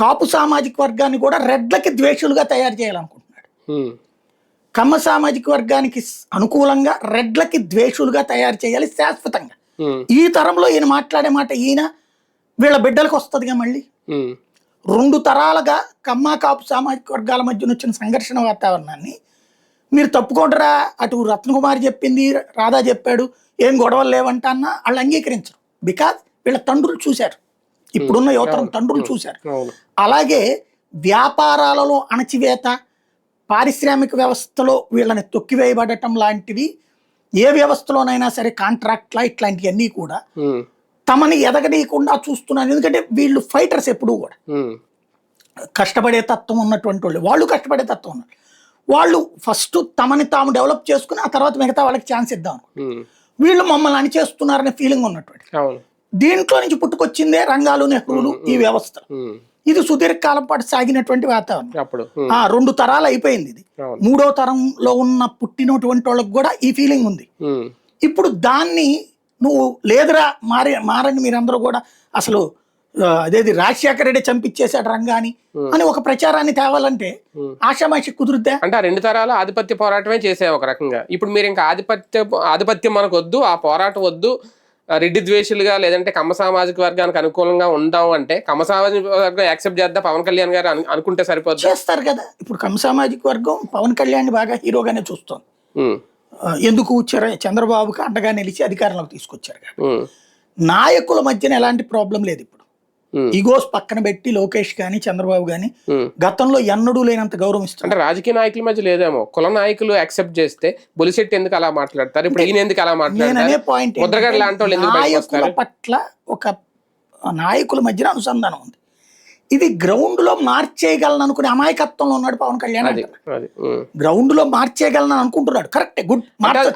కాపు సామాజిక వర్గాన్ని కూడా రెడ్లకి ద్వేషులుగా తయారు చేయాలనుకుంటున్నాడు. కమ్మ సామాజిక వర్గానికి అనుకూలంగా రెడ్లకి ద్వేషులుగా తయారు చేయాలి శాశ్వతంగా. ఈ తరంలో ఈయన మాట్లాడే మాట ఈయన వీళ్ళ బిడ్డలకు వస్తుందిగా. మళ్ళీ 2 తరాలుగా కమ్మ కాపు సామాజిక వర్గాల మధ్య వచ్చిన సంఘర్షణ వాతావరణాన్ని మీరు తప్పుకోండరా, అటు రత్నకుమారి చెప్పింది, రాధా చెప్పాడు, ఏం గొడవలు లేవంట అన్న వాళ్ళు అంగీకరించరు. బికాజ్ వీళ్ళ తండ్రులు చూశారు, ఇప్పుడున్న యువతరం తండ్రులు చూశారు. అలాగే వ్యాపారాలలో అణచివేత, పారిశ్రామిక వ్యవస్థలో వీళ్ళని తొక్కివేయబడటం లాంటివి ఏ వ్యవస్థలోనైనా సరే, కాంట్రాక్ట్లా ఇట్లాంటివన్నీ కూడా తమని ఎదగనీయకుండా చూస్తున్నారు. ఎందుకంటే వీళ్ళు ఫైటర్స్ ఎప్పుడూ కూడా కష్టపడే తత్వం ఉన్నటువంటి వాళ్ళు కష్టపడే తత్వం ఉన్నారు. వాళ్ళు ఫస్ట్ తమని తాము డెవలప్ చేసుకుని ఆ తర్వాత మిగతా వాళ్ళకి ఛాన్స్ ఇద్దాం. వీళ్ళు మమ్మల్ని అణిచేస్తున్నారనే ఫీలింగ్ ఉన్నటువంటి దీంట్లో నుంచి పుట్టుకొచ్చిందే రంగాలు, నెహ్రూలు, ఈ వ్యవస్థ. ఇది సుదీర్ఘకాలం పాటు సాగినటువంటి వాతావరణం. 2 తరాలు అయిపోయింది. ఇది 3వ తరంలో ఉన్న పుట్టినటువంటి వాళ్ళకి కూడా ఈ ఫీలింగ్ ఉంది. ఇప్పుడు దాన్ని నువ్వు లేదురా మారని మీరందరూ కూడా అసలు అదేది రాజశేఖర రెడ్డి చంపించేశాడు రంగాని అని ఒక ప్రచారాన్ని తేవాలంటే ఆషామాషి కుదురుద్దా? అంటే ఆ 2 తరాలు ఆధిపత్య పోరాటమే చేసే ఒక రకంగా. ఇప్పుడు మీరు ఇంకా ఆధిపత్యం మనకు వద్దు, ఆ పోరాటం వద్దు, రెడ్డి ద్వేషులుగా లేదంటే కమ్మ సామాజిక వర్గానికి అనుకూలంగా ఉందాం అంటే కమ్మ సామాజిక వర్గం యాక్సెప్ట్ చేద్దాం పవన్ కళ్యాణ్ గారు అనుకుంటే సరిపోతుంది. చేస్తారు కదా. ఇప్పుడు కమ్మ సామాజిక వర్గం పవన్ కళ్యాణ్ బాగా హీరోగానే చూస్తోంది. ఎందుకు చంద్రబాబుకి అండగా నిలిచి అధికారంలోకి తీసుకొచ్చారు కాబట్టి. ఉమ్, నాయకుల మధ్యన ఎలాంటి ప్రాబ్లం లేదు ఇప్పుడు. ఈగోస్ పక్కన పెట్టి లోకేష్ గాని చంద్రబాబు గాని గతంలో ఎన్నడూ లేనంత గౌరవిస్తారు. అంటే రాజకీయ నాయకుల మధ్య లేదేమో, కుల నాయకులు యాక్సెప్ట్ చేస్తే బొలిశెట్టి ఎందుకు అలా మాట్లాడతారు, ఇప్పుడు ఈయన ఎందుకు అలా మాట్లాడతారు, పాయింట్ ముద్రగడ లాంటి వాళ్ళు ఎందుకు బయటకు నాయకుల వస్తారు? పట్ల ఒక నాయకుల మధ్యన అనుసంధానం ఉంది. ఇది గ్రౌండ్ లో మార్చేయగలను అనుకునే అమాయకత్వంలో ఉన్నాడు పవన్ కళ్యాణ్. అది గ్రౌండ్ లో మార్చేయగలను అనుకుంటున్నాడు, కరెక్ట్, గుడ్.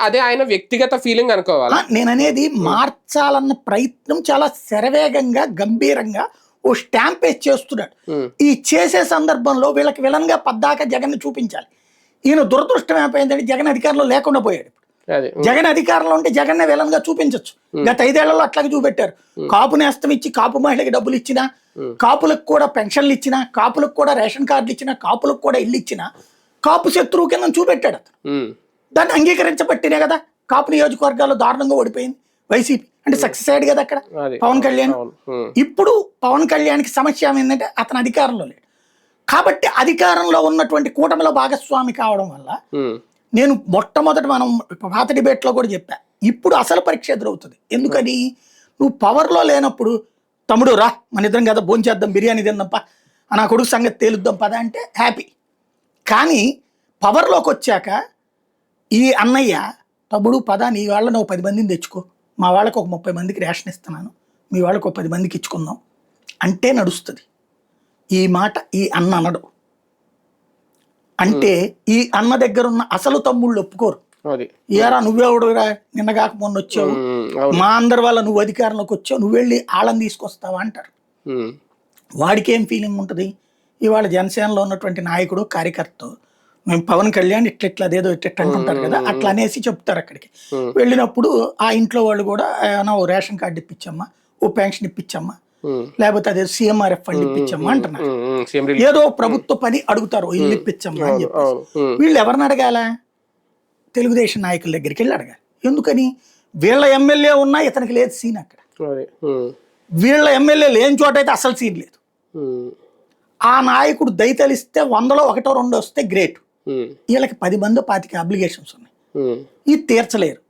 అదే ఆయన వ్యక్తిగత ఫీలింగ్ అనుకోవాలి. నేననేది మార్చాలన్న ప్రయత్నం చాలా శరవేగంగా గంభీరంగా ఓ స్టాంప్ వేసి చేస్తున్నాడు. ఈ చేసే సందర్భంలో వీళ్ళకి విలన్ గా పద్దాక జగన్ చూపించాలి. ఈయన దురదృష్టం ఏమైపోయిందంటే జగన్ అధికారంలో లేకుండా పోయాడు. జగన్ అధికారంలో ఉంటే జగన్ విలన్ గా చూపించచ్చు. గత 5 ఏళ్లలో అట్లాగే చూపెట్టారు. కాపు నేస్తం ఇచ్చి కాపు మహిళకి డబ్బులు ఇచ్చినా, కాపులకు కూడా పెన్షన్లు ఇచ్చినా, కాపులకు కూడా రేషన్ కార్డులు ఇచ్చినా, కాపులకు కూడా ఇల్లు ఇచ్చినా కాపు శత్రువు కింద చూపెట్టాడు అతను. దాన్ని అంగీకరించబట్టినే కదా కాపు నియోజకవర్గాల్లో దారుణంగా ఓడిపోయింది వైసీపీ. అంటే సక్సెస్ అయ్యాడు కదా అక్కడ పవన్ కళ్యాణ్. ఇప్పుడు పవన్ కళ్యాణ్కి సమస్య ఏంటంటే అతను అధికారంలో లేడు కాబట్టి అధికారంలో ఉన్నటువంటి కూటమిలో భాగస్వామి కావడం వల్ల నేను మొట్టమొదటి మనం పాత డిబేట్లో కూడా చెప్పా, ఇప్పుడు అసలు పరీక్ష ఎదురవుతుంది. ఎందుకని నువ్వు పవర్లో లేనప్పుడు తమ్ముడు రా మన ఇద్దరం కదా భోంచేద్దాం, బిర్యానీ తిందాంపా, నా కొడుకు సంగతి తేలుద్దాం పద అంటే హ్యాపీ. కానీ పవర్లోకి వచ్చాక ఈ అన్నయ్య తమ్ముడు పద నీ వాళ్ళ నువ్వు 10 మందిని తెచ్చుకో, మా వాళ్ళకు ఒక 30 మందికి రేషన్ ఇస్తున్నాను, మీ వాళ్ళకు ఒక 10 మందికి ఇచ్చుకుందాం అంటే నడుస్తుంది. ఈ మాట ఈ అన్న అనడు. అంటే ఈ అన్న దగ్గర ఉన్న అసలు తమ్ముళ్ళు ఒప్పుకోరు. ఏరా నువ్వెవడురా నిన్నగాక మొన్న వచ్చావు, మా అందరి వల్ల నువ్వు అధికారంలోకి వచ్చావు, నువ్వు వెళ్ళి ఆళ్ళని తీసుకొస్తావా అంటారు. వాడికి ఏం ఫీలింగ్ ఉంటుంది, ఇవాళ జనసేనలో ఉన్నటువంటి నాయకుడు కార్యకర్త మేము పవన్ కళ్యాణ్ ఇట్లా అదేదో ఇట్లా అంటుంటారు కదా, అట్లా అనేసి చెప్తారు. అక్కడికి వెళ్ళినప్పుడు ఆ ఇంట్లో వాళ్ళు కూడా ఓ రేషన్ కార్డు ఇప్పించమ్మా, ఓ పెన్షన్ ఇప్పించమ్మా, లేకపోతే అదే CMRF ఫండ్ ఇప్పించమ్మా అంటున్నారు. ఏదో ప్రభుత్వ పని అడుగుతారు, ఇల్లు ఇప్పించమ్మా అని చెప్పి. వీళ్ళు ఎవరిని అడగాల, తెలుగుదేశం నాయకుల దగ్గరికి వెళ్ళి అడగాలి. ఎందుకని వీళ్ళ ఎమ్మెల్యే ఉన్నా ఇతనికి లేదు సీన్ అక్కడ. వీళ్ళ ఎమ్మెల్యే లేని చోట అయితే అసలు సీన్ లేదు. ఆ నాయకుడు దయతలిస్తే 100లో 1, 2 వస్తే గ్రేట్. వీళ్ళకి 10 మంది 25 అప్లికేషన్స్ ఉన్నాయి, ఇది తీర్చలేరు.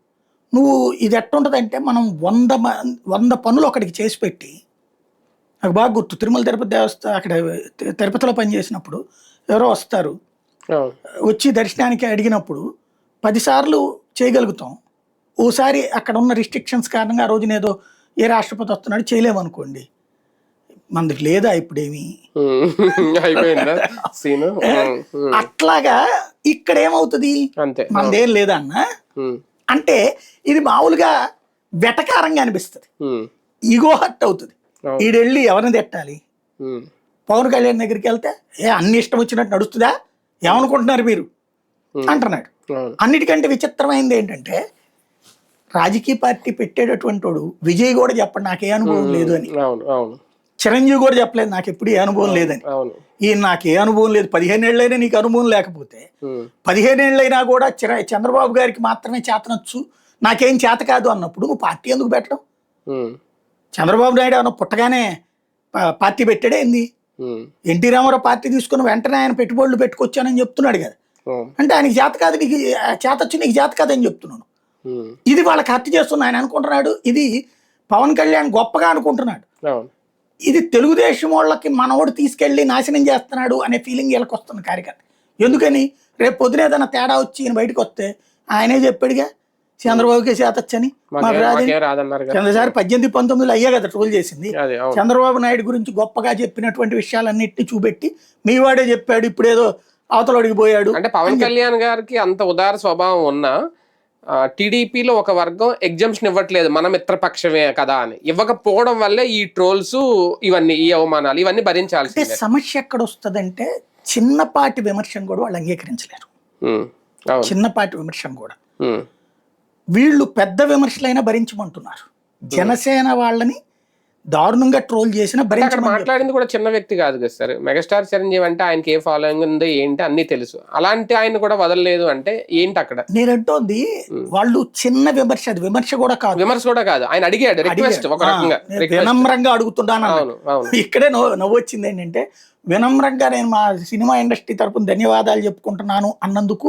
నువ్వు ఇది ఎట్టుంటదంటే మనం 100 పనులు ఒకటికి చేసి పెట్టి, నాకు బాగా గుర్తు తిరుమల తిరుపతి దేవస్థానం అక్కడ తిరుపతిలో పనిచేసినప్పుడు ఎవరో వస్తారు, వచ్చి దర్శనానికి అడిగినప్పుడు 10 సార్లు చేయగలుగుతాం, ఓసారి అక్కడ ఉన్న రిస్ట్రిక్షన్స్ కారణంగా ఆ రోజున ఏదో ఏ రాష్ట్రపతి వస్తున్నాడు చేయలేమనుకోండి, మనకి లేదా ఇప్పుడేమి అట్లాగా ఇక్కడ ఏమవుతుంది మనదేం లేదా అన్న అంటే ఇది మామూలుగా వెటకారంగా అనిపిస్తుంది, ఈగో హర్ట్ అవుతుంది. ఈడెళ్ళి ఎవరిని తిట్టాలి, పవన్ కళ్యాణ్ దగ్గరికి వెళ్తే అన్ని ఇష్టం వచ్చినట్టు నడుస్తుందా ఏమనుకుంటున్నారు మీరు అంటున్నాడు. అన్నిటికంటే విచిత్రమైంది ఏంటంటే రాజకీయ పార్టీ పెట్టేటటువంటి వాడు విజయ్ కూడా చెప్పండి నాకే అనుభవం లేదు అని, చిరంజీవి కూడా చెప్పలేదు నాకు ఎప్పుడు ఏ అనుభవం లేదని. ఈయన నాకు ఏ అనుభవం లేదు, 15 ఏళ్ళైనా నీకు అనుభవం లేకపోతే 15 ఏళ్ళైనా కూడా చంద్రబాబు గారికి మాత్రమే చేతనొచ్చు నాకేం చేత కాదు అన్నప్పుడు నువ్వు పార్టీ ఎందుకు పెట్టడం? చంద్రబాబు నాయుడు ఏమన్నా పుట్టగానే పార్టీ పెట్టాడే ఏంది? ఎన్టీ రామారావు పార్టీ తీసుకుని వెంటనే ఆయన పెట్టుబడులు పెట్టుకొచ్చానని చెప్తున్నాడు కదా, అంటే ఆయనకి చేత కాదు, నీకు చేతొచ్చు నీకు చేత కాదని చెప్తున్నాను. ఇది వాళ్ళకి హత్య చేస్తున్నా ఆయన అనుకుంటున్నాడు, ఇది పవన్ కళ్యాణ్ గొప్పగా అనుకుంటున్నాడు, ఇది తెలుగుదేశం వాళ్ళకి మనోడు తీసుకెళ్లి నాశనం చేస్తున్నాడు అనే ఫీలింగ్ వీళ్ళకి వస్తుంది కార్యకర్త. ఎందుకని రేపు పొద్దున ఏదైనా తేడా వచ్చి ఈయన బయటకు వస్తే ఆయనే చెప్పాడుగా చంద్రబాబుకే చేతొచ్చని, మాకు రాదు. చంద్రసారి 18, 19లో అయ్యే కదా ట్రోల్ చేసింది. చంద్రబాబు నాయుడు గురించి గొప్పగా చెప్పినటువంటి విషయాలన్నిటిని చూపెట్టి మీ వాడే చెప్పాడు ఇప్పుడు ఏదో అవతలడికి పోయాడు అంటే పవన్ కళ్యాణ్ గారికి అంత ఉదార స్వభావం ఉన్నా టీడీపీలో ఒక వర్గం ఎగ్జామ్షన్ ఇవ్వట్లేదు మన మిత్రపక్షమే కదా అని, ఇవ్వకపోవడం వల్లే ఈ ట్రోల్స్ ఇవన్నీ ఈ అవమానాలు ఇవన్నీ భరించాల్సి. సమస్య ఎక్కడ వస్తుందంటే చిన్నపాటి విమర్శను కూడా వాళ్ళు అంగీకరించలేరు. చిన్నపాటి విమర్శను కూడా వీళ్ళు పెద్ద విమర్శలైనా భరించమంటున్నారు. జనసేన వాళ్ళని దారుణంగా ట్రోల్ చేసిన మాట్లాడింది కూడా చిన్న వ్యక్తి కాదు కదా సార్. మెగాస్టార్ చిరంజీవి అంటే ఆయనకి ఏ ఫాలోయింగ్ ఉంది ఏంటి అన్ని తెలుసు, అలాంటి ఆయన కూడా వదలలేదు అంటే ఏంటి అక్కడ? నేనంటోంది వాళ్ళు చిన్న విమర్శ, అది విమర్శ కూడా కాదు, విమర్శ కూడా కాదు, ఆయన అడిగాడు రిక్వెస్ట్, ఒక రకంగా వినమ్రంగా అడుగుతున్నాను. ఇక్కడే నవ్వు వచ్చింది ఏంటంటే వినమ్రంగా నేను మా సినిమా ఇండస్ట్రీ తరపున ధన్యవాదాలు చెప్పుకుంటున్నాను అన్నందుకు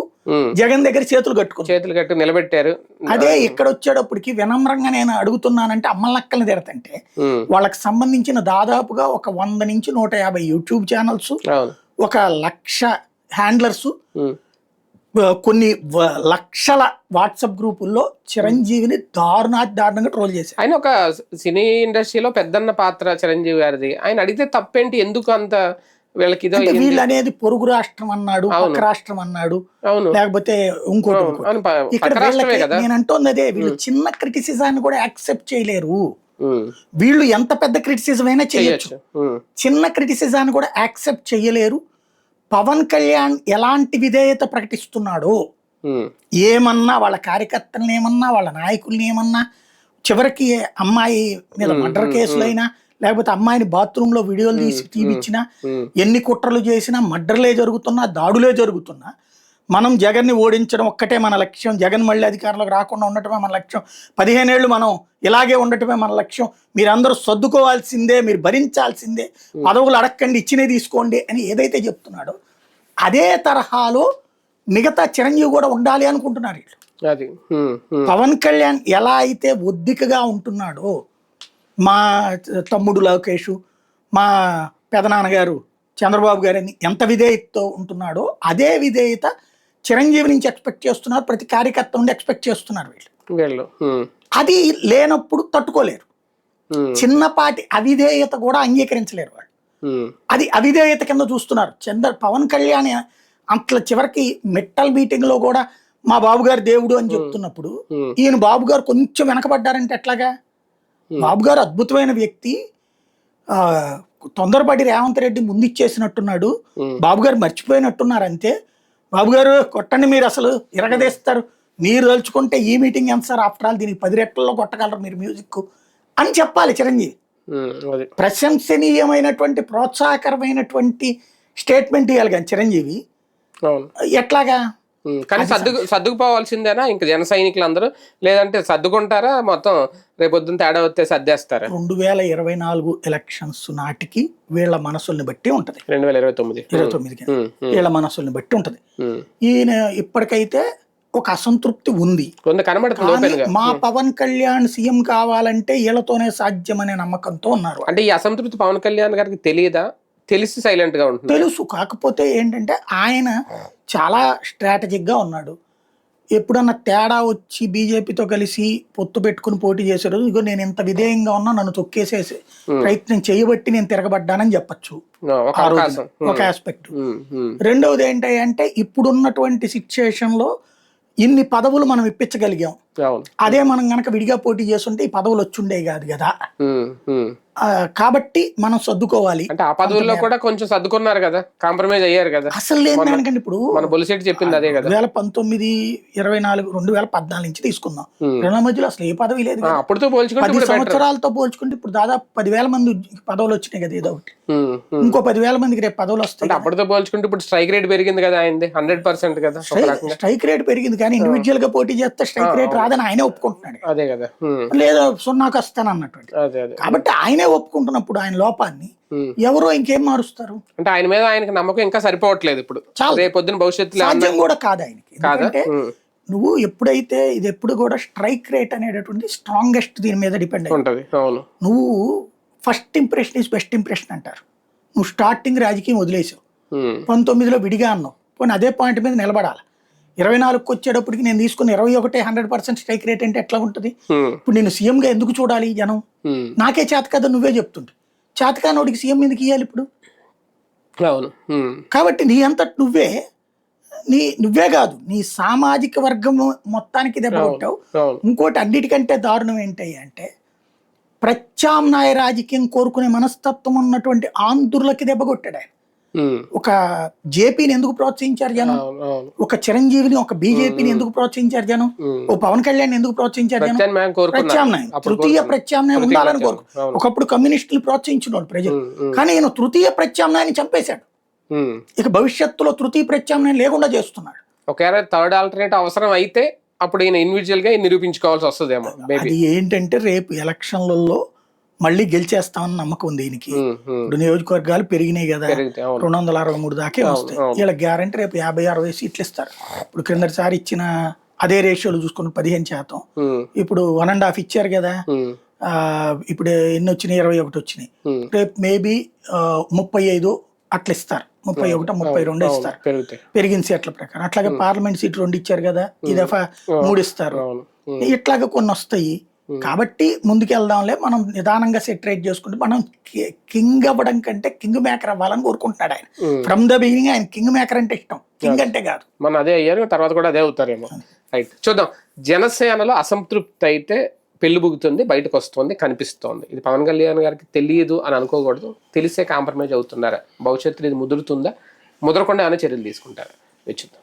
జగన్ దగ్గర చేతులు కట్టు నిలబెట్టారు. అదే ఇక్కడ వచ్చేటప్పటికి వినమ్రంగా నేను అడుగుతున్నానంటే అమ్మలక్కల్ని తిడతంటే వాళ్ళకి సంబంధించిన దాదాపుగా ఒక 100 నుంచి 150 యూట్యూబ్ ఛానల్స్, ఒక 1,00,000 హ్యాండ్లర్స్, కొన్ని లక్షల వాట్సాప్ గ్రూపుల్లో చిరంజీవిని దారుణంగా ట్రోల్ చేశారు. ఆయన ఒక సినీ ఇండస్ట్రీలో పెద్దన్న పాత్ర చిరంజీవి గారిది. ఆయన అడిగితే తప్పేంటి, ఎందుకు అంత వీళ్ళకి వీళ్ళు అనేది పొరుగు రాష్ట్రం అన్నాడు, పక్క రాష్ట్రం అన్నాడు, లేకపోతే ఇంకోటి. ఇక్కడ నేను అంటోంది అదే, వీళ్ళు చిన్న క్రిటిసిజాన్ని కూడా యాక్సెప్ట్ చేయలేరు. వీళ్ళు ఎంత పెద్ద క్రిటిసిజం అయినా చేయొచ్చు, చిన్న క్రిటిసిజాన్ని కూడా యాక్సెప్ట్ చేయలేరు. పవన్ కళ్యాణ్ ఎలాంటి విధేయత ప్రకటిస్తున్నాడో, ఏమన్నా వాళ్ళ కార్యకర్తలను ఏమన్నా, వాళ్ళ నాయకుల్ని ఏమన్నా, చివరికి అమ్మాయి మీద మర్డర్ కేసులైనా, లేకపోతే అమ్మాయిని బాత్రూంలో వీడియోలు తీసి తీపిచ్చినా, ఎన్ని కుట్రలు చేసినా, మర్డర్లే జరుగుతున్నా, దాడులే జరుగుతున్నా, మనం జగన్ని ఓడించడం ఒక్కటే మన లక్ష్యం, జగన్ మళ్ళీ అధికారంలోకి రాకుండా ఉండటమే మన లక్ష్యం, 15 ఏళ్ళు మనం ఇలాగే ఉండటమే మన లక్ష్యం, మీరందరూ సర్దుకోవాల్సిందే, మీరు భరించాల్సిందే, పదవులు అడక్కండి, ఇచ్చినే తీసుకోండి అని ఏదైతే చెప్తున్నాడో అదే తరహాలో మిగతా చిరంజీవి కూడా ఉండాలి అనుకుంటున్నారు వీళ్ళు. పవన్ కళ్యాణ్ ఎలా అయితే ఒద్దికగా ఉంటున్నాడో, మా తమ్ముడు లోకేష్, మా పెదనాన్నగారు చంద్రబాబు గారిని ఎంత విధేయతతో ఉంటున్నాడో అదే విధేయత చిరంజీవి నుంచి ఎక్స్పెక్ట్ చేస్తున్నారు, ప్రతి కార్యకర్త నుండి ఎక్స్పెక్ట్ చేస్తున్నారు వీళ్ళు. అది లేనప్పుడు తట్టుకోలేరు, చిన్నపాటి అవిధేయత కూడా అంగీకరించలేరు వాళ్ళు, అది అవిధేయత కింద చూస్తున్నారు. పవన్ కళ్యాణ్ అట్లా చివరికి మెట్టల్ మీటింగ్ లో కూడా మా బాబు గారు దేవుడు అని చెప్తున్నప్పుడు ఈయన బాబు గారు కొంచెం వెనకబడ్డారంటే ఎట్లాగా? బాబు గారు అద్భుతమైన వ్యక్తి, తొందరపడి రేవంత్ రెడ్డి ముందిచ్చేసినట్టున్నాడు, బాబు గారు మర్చిపోయినట్టున్నారు అంతే. బాబు గారు కొట్టండి, మీరు అసలు ఇరగదీస్తారు, మీరు తలుచుకుంటే ఈ మీటింగ్ ఎంత సార్, ఆఫ్టర్ ఆల్ దీనికి 10 రెట్లలో కొట్టగలరు మీరు మ్యూజిక్ అని చెప్పాలి చిరంజీవి. ప్రశంసనీయమైనటువంటి ప్రోత్సాహకరమైనటువంటి స్టేట్మెంట్ ఇవ్వాలి కానీ చిరంజీవి ఎట్లాగా? కానీ సర్దుకుపోవాల్సిందేనా ఇంకా జన సైనికులు అందరూ, లేదంటే సర్దుకుంటారా మొత్తం, రేపొద్దున తేడా వస్తే సర్దేస్తారా? 2024 ఎలక్షన్స్ నాటికి వీళ్ళ మనసుల్ని బట్టి ఉంటది, 2029 వీళ్ళ మనసుల్ని బట్టి ఉంటది. ఈయన ఇప్పటికైతే ఒక అసంతృప్తి ఉంది, మా పవన్ కళ్యాణ్ సీఎం కావాలంటే వీళ్ళతోనే సాధ్యమనే నమ్మకంతో ఉన్నారు. అంటే ఈ అసంతృప్తి పవన్ కళ్యాణ్ గారికి తెలియదా? తెలిసి సైలెంట్ గా ఉంటుంది. తెలుసు, కాకపోతే ఏంటంటే ఆయన చాలా స్ట్రాటజిక్ గా ఉన్నాడు. ఎప్పుడన్నా తేడా వచ్చి బీజేపీతో కలిసి పొత్తు పెట్టుకుని పోటీ చేశారు, ఇగో నేను ఇంత విధేయంగా ఉన్నా, నన్ను తొక్కేసేసి ప్రయత్నం చేయబట్టి నేను తిరగబడ్డానని చెప్పచ్చు, ఒక ఆస్పెక్ట్. రెండవది ఏంటంటే ఇప్పుడున్నటువంటి సిచ్యుయేషన్ లో ఇన్ని పదవులు మనం ఇప్పించగలిగాం, అదే మనం గనక విడిగా పోటీ చేస్తుంటే ఈ పదవులు వచ్చుండేవి కాదు కదా, కాబట్టి మనం సర్దుకోవాలి. అంటే ఆ పదవుల్లో కూడా కొంచెం సర్దుకున్నారు కదా, కాంప్రమైజ్ అయ్యారు కదా. అసలు లేదు దానికంటే ఇప్పుడు మన బొలిశెట్టి చెప్పింది అదే కదా, 2019, 24, 2014 నుంచి తీసుకుందాం, రెండో మధ్యలో అసలు ఏ పదవి లేదు. అప్పుడుతో పోల్చుకుంటే 10 సంవత్సరాలతో పోల్చుకుంటే ఇప్పుడు దాదాపు 10,000 మంది పదవులు వచ్చినాయి కదా, ఏదో ఒకటి. ఇంకో 10,000 మందికి రేపు పదవులు వస్తాయి. అప్పుడుతో పోల్చుకుంటే ఇప్పుడు స్ట్రైక్ రేట్ పెరిగింది కదా, అయింది 100% కదా. స్ట్రైక్ రేట్ పెరిగింది కానీ ఇండివిజువల్ గా పోటీ చేస్తే స్ట్రైక్ రేట్ రాదని ఆయనే ఒప్పుకుంటున్నాడు. అదే కదా, లేదా 0కి వస్తాను అన్నట్టు. కాబట్టి ఆయనే ఒప్పుకుంటున్నప్పుడు ఆయన లోపాన్ని ఎవరో ఇంకేం మారుస్తారు? అంటే ఆయన మీద ఆయనకి నమ్మకం ఇంకా సరిపోవట్లేదు ఇప్పుడు, రేపొద్దున భవిష్యత్తులో సాధ్యం కూడా కాదు ఆయనకి. ఎందుకంటే నువ్వు ఎప్పుడైతే ఇది ఎప్పుడు కూడా స్ట్రైక్ రేట్ అనేటటువంటి స్ట్రాంగెస్ట్ దీని మీద డిపెండ్ అయి ఉంటుంది. నువ్వు first impression is best impression అంటారు. నువ్వు స్టార్టింగ్ రాజకీయం వదిలేసావు, 19లో విడిగా అన్నావు, పోనీ అదే పాయింట్ మీద నిలబడాలి. 24కి వచ్చేటప్పటికి నేను తీసుకున్న 21 100% స్ట్రైక్ రేట్ అంటే ఎట్లా ఉంటుంది? ఇప్పుడు నేను సీఎం గా ఎందుకు చూడాలి జనం? నాకే చేత కదా నువ్వే చెప్తుంటే, చేతకానోడికి సీఎం ఎందుకు ఇవ్వాలి ఇప్పుడు? కాబట్టి నీ అంతటి నువ్వే కాదు, నీ సామాజిక వర్గం మొత్తానికి దెబ్బ కొట్టావు. ఇంకోటి అన్నిటికంటే దారుణం ఏంటి అంటే ప్రత్యామ్నాయ రాజకీయం కోరుకునే మనస్తత్వం ఉన్నటువంటి ఆంధ్రులకి దెబ్బ కొట్టాడు ఆయన. ఒక జేపీని ఎందుకు ప్రోత్సహించారు జనం? ఒక చిరంజీవిని, ఒక బీజేపీని ఎందుకు ప్రోత్సహించారు జనం? ఓ పవన్ కళ్యాణ్ ఎందుకు ప్రోత్సహించారు జనం? ప్రత్యామ్నాయం, తృతీయ ప్రత్యామ్నాయం ఉండాలని కోరుకు. ఒకప్పుడు కమ్యూనిస్టులు ప్రోత్సహించిన ప్రజలు, కానీ ఈయన తృతీయ ప్రత్యామ్నాయాన్ని చంపేశాడు. ఇక భవిష్యత్తులో తృతీయ ప్రత్యామ్నాయం లేకుండా చేస్తున్నాడు. ఒకవేళ థర్డ్ ఆల్టర్నేట్ అవసరం అయితే అప్పుడు ఈయన ఇండివిజువల్ గా నిరూపించుకోవాల్సి వస్తుందేమో. అది ఏంటంటే రేపు ఎలక్షన్లలో మళ్ళీ గెలిచేస్తామని నమ్మకం ఉంది దీనికి. ఇప్పుడు నియోజకవర్గాలు పెరిగినాయి కదా, 263 దాకే వస్తాయి. వీళ్ళ గ్యారంటీ రేపు 50-60 సీట్లు ఇస్తారు. ఇప్పుడు క్రిందటిసారి ఇచ్చిన అదే రేషియోలు చూసుకుని 15%, ఇప్పుడు 1.5 ఇచ్చారు కదా, ఇప్పుడు ఎన్ని వచ్చినాయి, 21 వచ్చినాయి. రేపు మేబీ 35 అట్లా ఇస్తారు, 31, 32 ఇస్తారు పెరిగిన సీట్ల ప్రకారం. అట్లాగే పార్లమెంట్ సీట్ 2 ఇచ్చారు కదా, ఈ దఫా 3 ఇస్తారు. ఇట్లాగా కొన్ని వస్తాయి. కాబట్టి ముందుకెళ్దాంలే, మనం నిదానంగా సెటరేట్ చేసుకుంటే, మనం కింగ్ అవ్వడం కంటే కింగ్ మేకర్ అవ్వాలని కోరుకుంటున్నాడు ఆయన. ఫ్రమ్ ద బిగినింగ్ ఆయన కింగ్ మేకర్ అంటే ఇష్టం, కింగ్ అంటే కాదు. మన అదే అయ్యారు, తర్వాత కూడా అదే అవుతారేమో. రైట్, చూద్దాం. జనసేనలో అసంతృప్తి అయితే పెళ్ళిబుగుతుంది, బయటకు వస్తుంది, కనిపిస్తోంది. ఇది పవన్ కళ్యాణ్ గారికి తెలియదు అని అనుకోకూడదు, తెలిసే కాంప్రమైజ్ అవుతున్నారా? భవిష్యత్తులో ఇది ముదురుతుందా, ముదరకుండా ఏమైనా చర్యలు తీసుకుంటారా? వెచ్చుద్దాం.